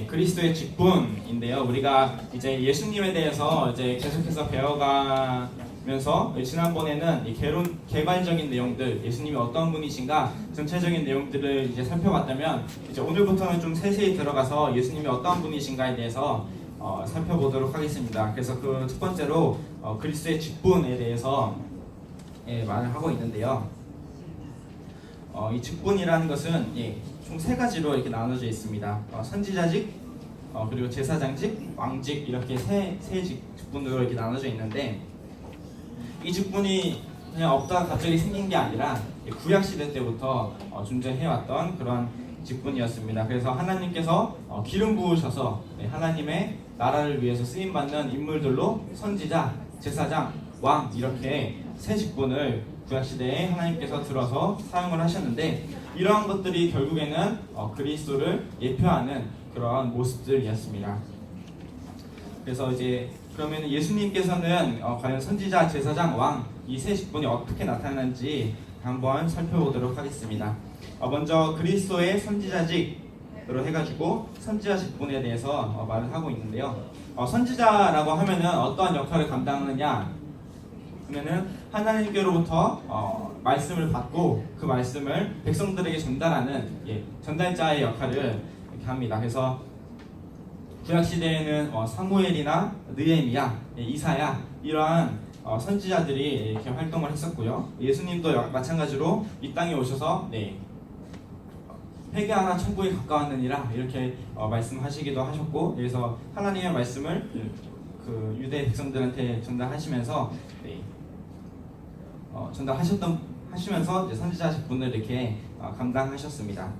그리스도의 직분인데요. 우리가 이제 예수님에 대해서 이제 계속해서 배워가면서 지난번에는 이 개괄적인 내용들, 예수님이 어떤 분이신가 전체적인 내용들을 이제 살펴봤다면, 이제 오늘부터는 좀 세세히 들어가서 예수님이 어떤 분이신가에 대해서 살펴보도록 하겠습니다. 그래서 그 첫 번째로 그리스도의 직분에 대해서 말을 하고 있는데요. 이 직분이라는 것은 총 세 가지로 이렇게 나눠져 있습니다. 선지자직, 그리고 제사장직, 왕직, 이렇게 세 직분으로 이렇게 나눠져 있는데, 이 직분이 그냥 없다가 갑자기 생긴 게 아니라 구약 시대 때부터 존재해왔던 그런 직분이었습니다. 그래서 하나님께서 기름 부으셔서 하나님의 나라를 위해서 쓰임 받는 인물들로 선지자, 제사장, 왕, 이렇게 세 직분을 구약 시대에 하나님께서 들어서 사용을 하셨는데, 이러한 것들이 결국에는 그리스도를 예표하는 그러한 모습들이었습니다. 그래서 이제 그러면 예수님께서는 과연 선지자, 제사장, 왕, 이 세 직분이 어떻게 나타나는지 한번 살펴보도록 하겠습니다. 먼저 그리스도의 선지자직으로 해가지고 선지자 직분에 대해서 말을 하고 있는데요. 선지자라고 하면은 어떠한 역할을 감당하느냐 하면은 하나님께로부터 말씀을 받고 그 말씀을 백성들에게 전달하는 전달자의 역할을 이렇게 합니다. 그래서 구약 시대에는 사무엘이나 느헤미야, 이사야, 이러한 선지자들이 이렇게 활동을 했었고요. 예수님도 마찬가지로 이 땅에 오셔서 회개하라 천국에 가까웠느니라 이렇게 말씀하시기도 하셨고, 그래서 하나님의 말씀을 그 유대 백성들한테 전달하시면서 하시면서 이제 선지자 직분을 이렇게 감당하셨습니다.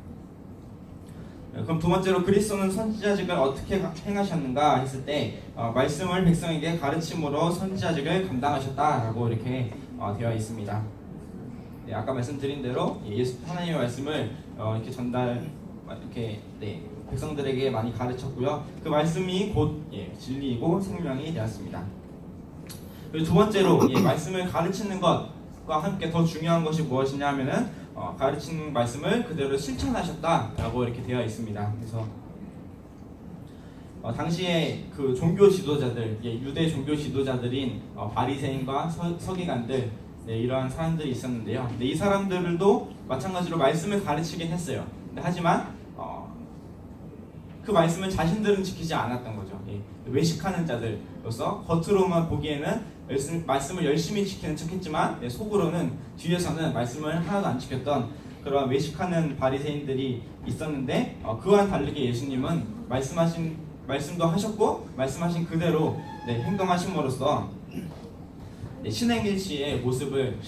그럼 두 번째로 그리스도는 선지자직을 어떻게 행하셨는가 했을 때 말씀을 백성에게 가르침으로 선지자직을 감당하셨다라고 이렇게 되어 있습니다. 아까 말씀드린 대로 하나님의 말씀을 이렇게 백성들에게 많이 가르쳤고요. 그 말씀이 곧 진리이고 생명이 되었습니다. 그리고 두 번째로 말씀을 가르치는 것과 함께 더 중요한 것이 무엇이냐 하면은 가르치는 말씀을 그대로 실천하셨다라고 이렇게 되어 있습니다. 그래서 당시에 그 종교 지도자들, 유대 종교 지도자들인 바리새인과 서기관들, 이러한 사람들이 있었는데요. 근데 이 사람들도 마찬가지로 말씀을 가르치긴 했어요. 하지만 그 말씀을 자신들은 지키지 않았던 거죠. 외식하는 자들로서 겉으로만 보기에는 말씀을 열심히 지키는 척했지만 속으로는, 뒤에서는 말씀을 하나도 안 지켰던 그런 외식하는 바리새인들이 있었는데, 그와 다르게 예수님은 말씀도 하셨고 말씀하신 그대로 행동하심으로써 신앙의 모습을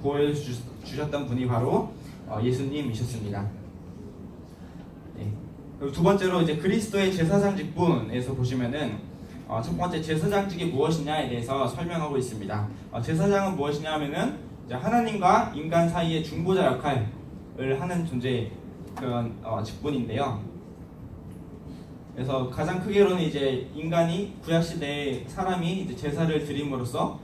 보여주셨던 분이 바로 예수님이셨습니다. 그리고 두 번째로 이제 그리스도의 제사장 직분에서 보시면은 첫 번째 제사장직이 무엇이냐에 대해서 설명하고 있습니다. 제사장은 무엇이냐 하면은 이제 하나님과 인간 사이의 중보자 역할을 하는 존재, 그런 직분인데요. 그래서 가장 크게로는 이제 인간이 구약 시대에 사람이 이제 제사를 드림으로써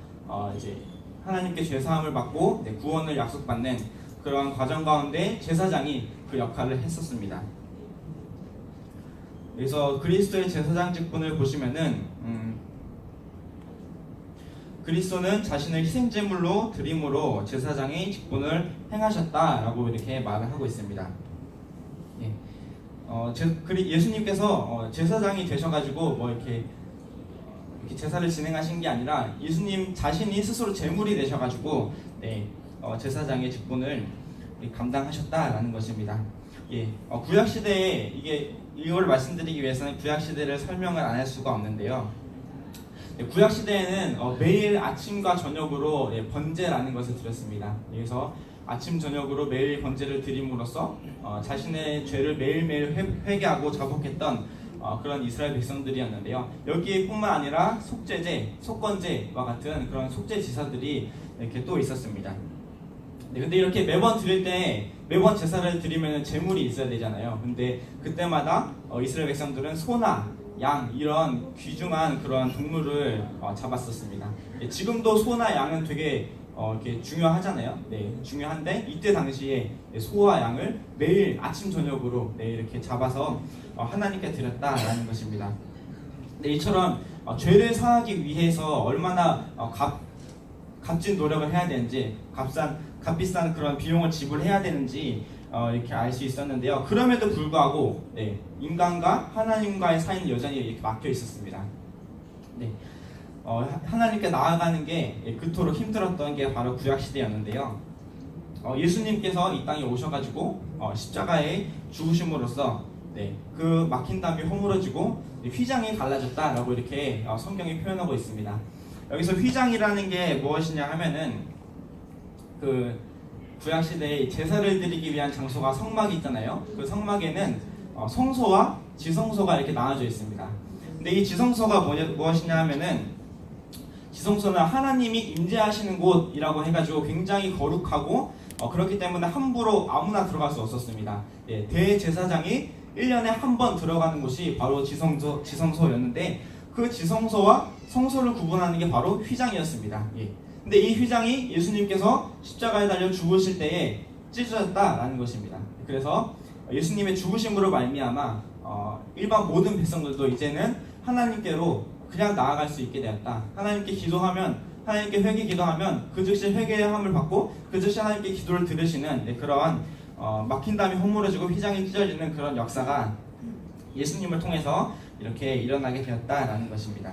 이제 하나님께 죄 사함을 받고 구원을 약속받는 그러한 과정 가운데 제사장이 그 역할을 했었습니다. 그래서 그리스도의 제사장 직분을 보시면은 그리스도는 자신을 희생제물로 드림으로 제사장의 직분을 행하셨다라고 이렇게 말을 하고 있습니다. 예수님께서 제사장이 되셔가지고 이렇게 제사를 진행하신 게 아니라 예수님 자신이 스스로 제물이 되셔가지고 제사장의 직분을 감당하셨다라는 것입니다. 구약 시대에 이걸 말씀드리기 위해서는 구약 시대를 설명을 안 할 수가 없는데요. 구약 시대에는 매일 아침과 저녁으로 번제라는 것을 드렸습니다. 그래서 아침 저녁으로 매일 번제를 드림으로써 자신의 죄를 매일매일 회개하고 자복했던 그런 이스라엘 백성들이었는데요. 여기뿐만 아니라 속죄제, 속건제와 같은 그런 속죄 제사들이 이렇게 또 있었습니다. 근데 이렇게 매번 제사를 드리면 제물이 있어야 되잖아요. 근데 그때마다 이스라엘 백성들은 소나 양 이런 귀중한 그런 동물을 잡았었습니다. 지금도 소나 양은 되게 이렇게 중요하잖아요. 네, 중요한데 이때 당시에 소와 양을 매일 아침 저녁으로 이렇게 잡아서 하나님께 드렸다라는 것입니다. 네, 이처럼 죄를 사하기 위해서 얼마나 값진 노력을 해야 되는지 값비싼 그런 비용을 지불해야 되는지 이렇게 알 수 있었는데요. 그럼에도 불구하고 인간과 하나님과의 사이는 여전히 이렇게 막혀 있었습니다. 네, 하나님께 나아가는 게 그토록 힘들었던 게 바로 구약 시대였는데요. 예수님께서 이 땅에 오셔가지고 십자가에 죽으심으로써 그 막힌 담이 허물어지고 휘장이 갈라졌다라고 이렇게 성경이 표현하고 있습니다. 여기서 휘장이라는 게 무엇이냐 하면은 그 구약 시대에 제사를 드리기 위한 장소가 성막이 있잖아요. 그 성막에는 성소와 지성소가 이렇게 나눠져 있습니다. 근데 이 지성소가 무엇이냐 하면은 지성소는 하나님이 임재하시는 곳이라고 해가지고 굉장히 거룩하고 그렇기 때문에 함부로 아무나 들어갈 수 없었습니다. 대제사장이 1년에 한 번 들어가는 곳이 바로 지성소였는데 그 지성소와 성소를 구분하는 게 바로 휘장이었습니다. 근데 이 휘장이 예수님께서 십자가에 달려 죽으실 때에 찢어졌다라는 것입니다. 그래서 예수님의 죽으심으로 말미암아 일반 모든 백성들도 이제는 하나님께로 그냥 나아갈 수 있게 되었다. 하나님께 회개 기도하면 그 즉시 회개함을 받고 그 즉시 하나님께 기도를 들으시는 그러한 막힌 담이 허물어지고 휘장이 찢어지는 그런 역사가 예수님을 통해서 이렇게 일어나게 되었다라는 것입니다.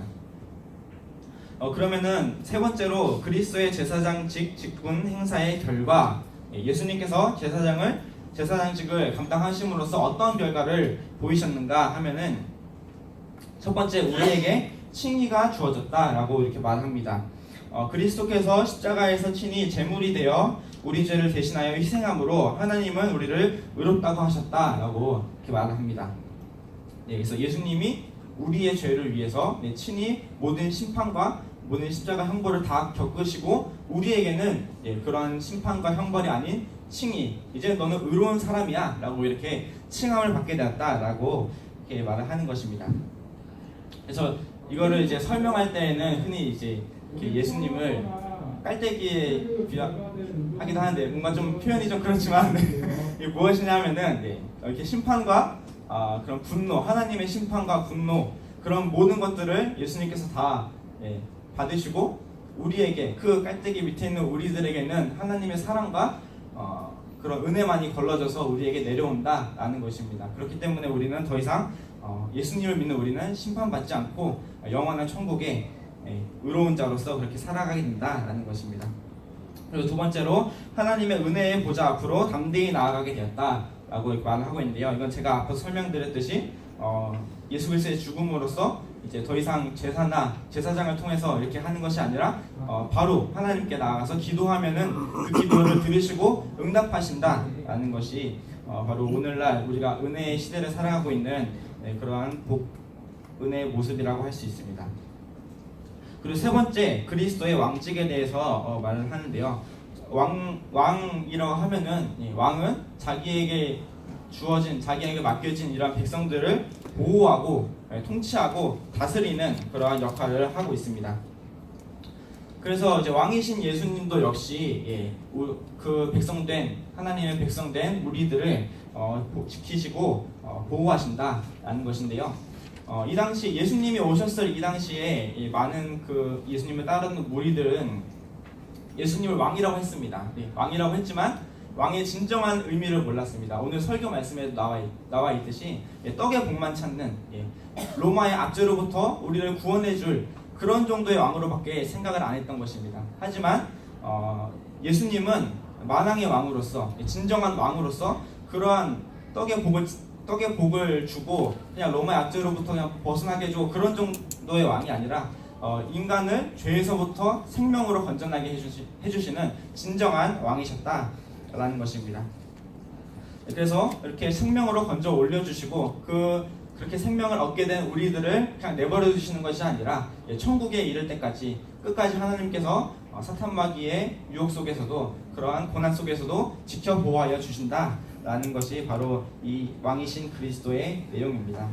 그러면은 세 번째로 그리스도의 제사장직 직분 행사의 결과, 예수님께서 제사장직을 감당하심으로써 어떤 결과를 보이셨는가 하면은 첫 번째, 우리에게 칭의가 주어졌다라고 이렇게 말합니다. 그리스도께서 십자가에서 친히 제물이 되어 우리 죄를 대신하여 희생함으로 하나님은 우리를 의롭다고 하셨다라고 이렇게 말합니다. 그래서 예수님이 우리의 죄를 위해서 친히 모든 심판과 모든 십자가 형벌을 다 겪으시고 우리에게는 그러한 심판과 형벌이 아닌 칭의, 이제 너는 의로운 사람이야 라고 이렇게 칭함을 받게 되었다라고 이렇게 말을 하는 것입니다. 그래서 이거를 이제 설명할 때에는 흔히 이제 예수님을 깔때기에 비하기도 하는데 뭔가 좀 표현이 좀 그렇지만 이게 무엇이냐면은 이렇게 심판과 그런 분노, 하나님의 심판과 분노, 그런 모든 것들을 예수님께서 다 받으시고 우리에게, 그 깔때기 밑에 있는 우리들에게는 하나님의 사랑과 그런 은혜만이 걸러져서 우리에게 내려온다라는 것입니다. 그렇기 때문에 우리는 더 이상 예수님을 믿는 우리는 심판받지 않고 영원한 천국에 의로운 자로서 그렇게 살아가게 된다라는 것입니다. 그리고 두 번째로 하나님의 은혜의 보좌 앞으로 담대히 나아가게 되었다라고 말을 하고 있는데요. 이건 제가 앞서 설명드렸듯이 예수 그리스도의 죽음으로써 이제 더 이상 제사나 제사장을 통해서 이렇게 하는 것이 아니라 바로 하나님께 나아가서 기도하면은 그 기도를 들으시고 응답하신다라는 것이 바로 오늘날 우리가 은혜의 시대를 살아가고 있는 그러한 은혜의 모습이라고 할 수 있습니다. 그리고 세 번째, 그리스도의 왕직에 대해서 말을 하는데요. 왕이라고 하면은 왕은 자기에게 맡겨진 이러한 백성들을 보호하고 통치하고 다스리는 그러한 역할을 하고 있습니다. 그래서 이제 왕이신 예수님도 역시 그 하나님의 백성된 우리들을 지키시고 보호하신다라는 것인데요. 이 당시 예수님이 오셨을 이 당시에 많은 그 예수님을 따르는 무리들은 예수님을 왕이라고 했습니다. 왕이라고 했지만 왕의 진정한 의미를 몰랐습니다. 오늘 설교 말씀에 나와 있듯이 떡의 복만 찾는 로마의 압제로부터 우리를 구원해줄 그런 정도의 왕으로밖에 생각을 안 했던 것입니다. 하지만 예수님은 만왕의 왕으로서, 진정한 왕으로서 그러한 떡의 복을 주고 그냥 로마의 압제로부터 그냥 벗어나게 해주고 그런 정도의 왕이 아니라 인간을 죄에서부터 생명으로 건져나게 해주시는 진정한 왕이셨다라는 것입니다. 그래서 이렇게 생명으로 건져 올려주시고 그렇게 생명을 얻게 된 우리들을 그냥 내버려 두시는 것이 아니라 천국에 이를 때까지 끝까지 하나님께서 사탄 마귀의 유혹 속에서도 그러한 고난 속에서도 지켜 보호하여 주신다라는 것이 바로 이 왕이신 그리스도의 내용입니다.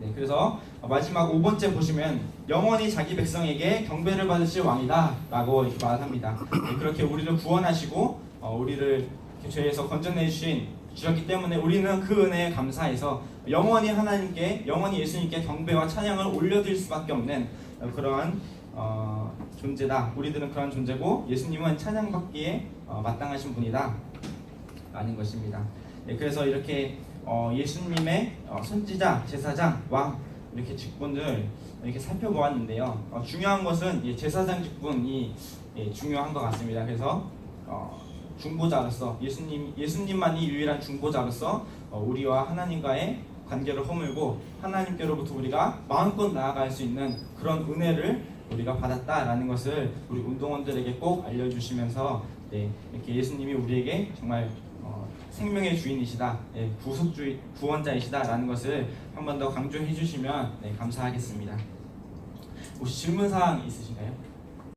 네, 그래서 마지막 5번째 보시면 영원히 자기 백성에게 경배를 받으실 왕이다 라고 이렇게 말합니다. 네, 그렇게 우리를 구원하시고 우리를 죄에서 건져내 주셨기 때문에 우리는 그 은혜에 감사해서 영원히 하나님께, 영원히 예수님께 경배와 찬양을 올려드릴 수밖에 없는 그러한 존재다. 우리들은 그런 존재고 예수님은 찬양받기에 마땅하신 분이다 라는 것입니다. 네, 그래서 이렇게 예수님의 선지자, 제사장, 왕 이렇게 직분들 이렇게 살펴보았는데요. 중요한 것은 제사장 직분이 중요한 것 같습니다. 그래서 중보자로서 예수님만이 유일한 중보자로서 우리와 하나님과의 관계를 허물고 하나님께로부터 우리가 마음껏 나아갈 수 있는 그런 은혜를 우리가 받았다라는 것을 우리 운동원들에게 꼭 알려주시면서 이렇게 예수님이 우리에게 정말 생명의 주인이시다, 구원자이시다라는 것을 한 번 더 강조해 주시면 감사하겠습니다. 혹시 질문사항 있으신가요?